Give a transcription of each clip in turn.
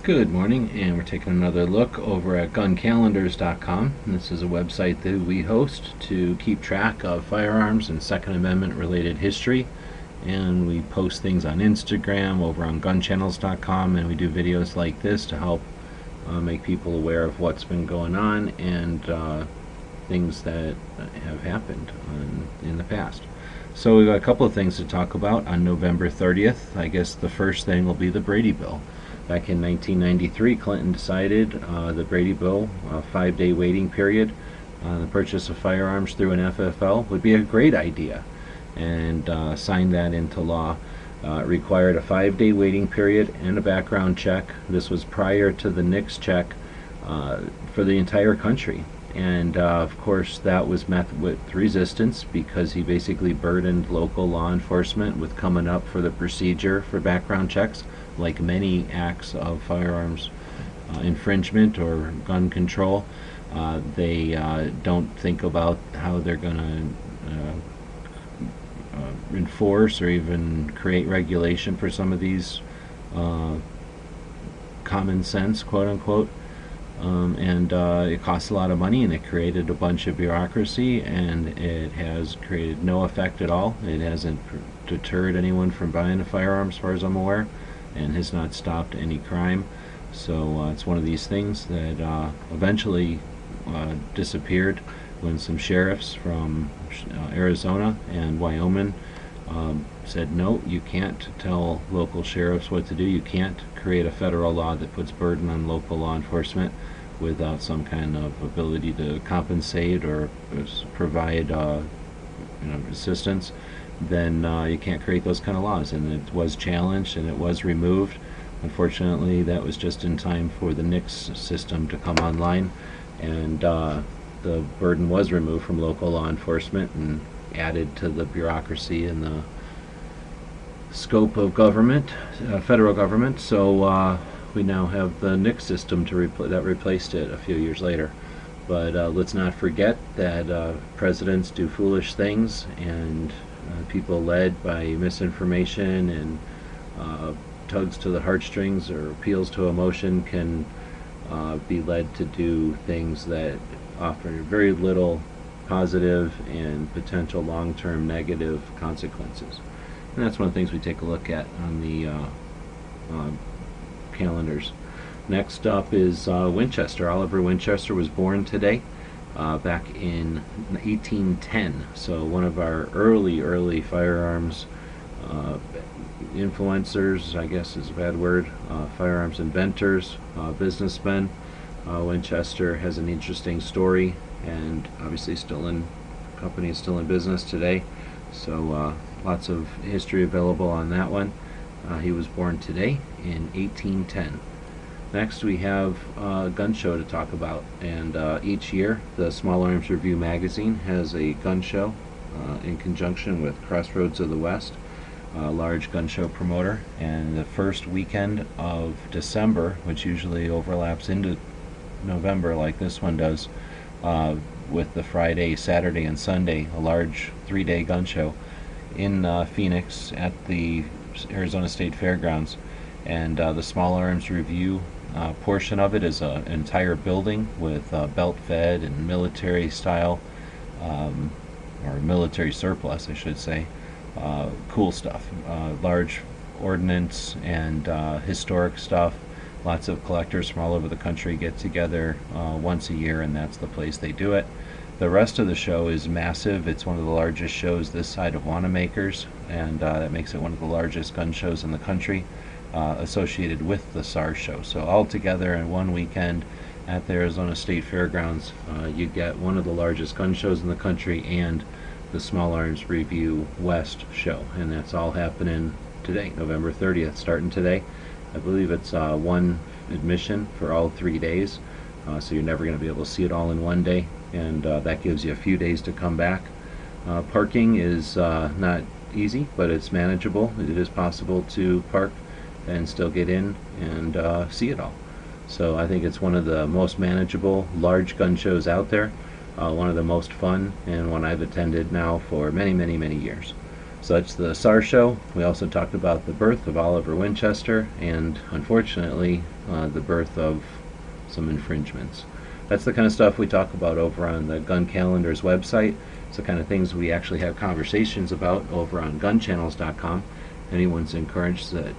Good morning, and we're taking another look over at guncalendars.com. This is a website that we host to keep track of firearms and Second Amendment related history, and we post things on Instagram over on gunchannels.com, and we do videos like this to help make people aware of what's been going on and things that have happened in the past. So we've got a couple of things to talk about on November 30th. I guess the first thing will be the Brady bill. Back in 1993, Clinton decided the Brady bill, a 5-day waiting period on the purchase of firearms through an FFL, would be a great idea, and signed that into law. It required a 5-day waiting period and a background check. This was prior to the NICS check for the entire country. And of course that was met with resistance because he basically burdened local law enforcement with coming up for the procedure for background checks. Like many acts of firearms infringement or gun control, they don't think about how they're going to enforce or even create regulation for some of these common sense, quote unquote. And it costs a lot of money, and it created a bunch of bureaucracy, and it has created no effect at all. It hasn't deterred anyone from buying a firearm, as far as I'm aware, and has not stopped any crime. So it's one of these things that eventually disappeared when some sheriffs from Arizona and Wyoming said, no, you can't tell local sheriffs what to do. You can't create a federal law that puts burden on local law enforcement without some kind of ability to compensate or provide assistance. Then you can't create those kind of laws. And it was challenged and it was removed. Unfortunately, that was just in time for the NICS system to come online, and the burden was removed from local law enforcement and added to the bureaucracy and the scope of government, federal government. So we now have the NICS system that replaced it a few years later. But let's not forget that presidents do foolish things, and people led by misinformation and tugs to the heartstrings or appeals to emotion can be led to do things that offer very little positive and potential long-term negative consequences. And that's one of the things we take a look at on the calendars. Next up is Winchester. Oliver Winchester was born today, back in 1810. So one of our early firearms influencers, I guess is a bad word, firearms inventors, businessmen. Winchester has an interesting story, and obviously company is still in business today. So lots of history available on that one. He was born today in 1810. Next we have a gun show to talk about, and each year the Small Arms Review magazine has a gun show in conjunction with Crossroads of the West, a large gun show promoter. And the first weekend of December, which usually overlaps into November like this one does, with the Friday, Saturday, and Sunday, a large 3-day gun show in Phoenix at the Arizona State Fairgrounds. And the Small Arms Review portion of it is an entire building with belt-fed and military style, or military surplus, I should say, cool stuff, large ordnance and historic stuff. Lots of collectors from all over the country get together once a year, and that's the place they do it. The rest of the show is massive. It's one of the largest shows this side of Wanamaker's, and that makes it one of the largest gun shows in the country, associated with the SAR Show. So all together in one weekend at the Arizona State Fairgrounds, you get one of the largest gun shows in the country and the Small Arms Review West show, and that's all happening today, November 30th, starting today. I believe it's one admission for all 3 days, so you're never going to be able to see it all in one day, and that gives you a few days to come back. Parking is not easy, but it's manageable. It is possible to park and still get in and see it all. So I think it's one of the most manageable large gun shows out there, one of the most fun, and one I've attended now for many years. So that's the SAR Show. We also talked about the birth of Oliver Winchester and, unfortunately, the birth of some infringements. That's the kind of stuff we talk about over on the Gun Calendar's website. It's the kind of things we actually have conversations about over on gunchannels.com. Everyone's encouraged to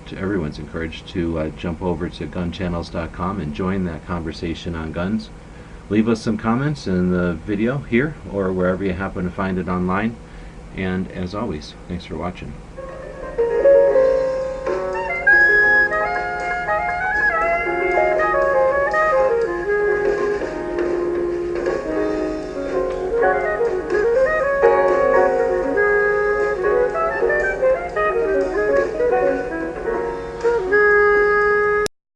jump over to gunchannels.com and join that conversation on guns. Leave us some comments in the video here or wherever you happen to find it online. And as always, thanks for watching.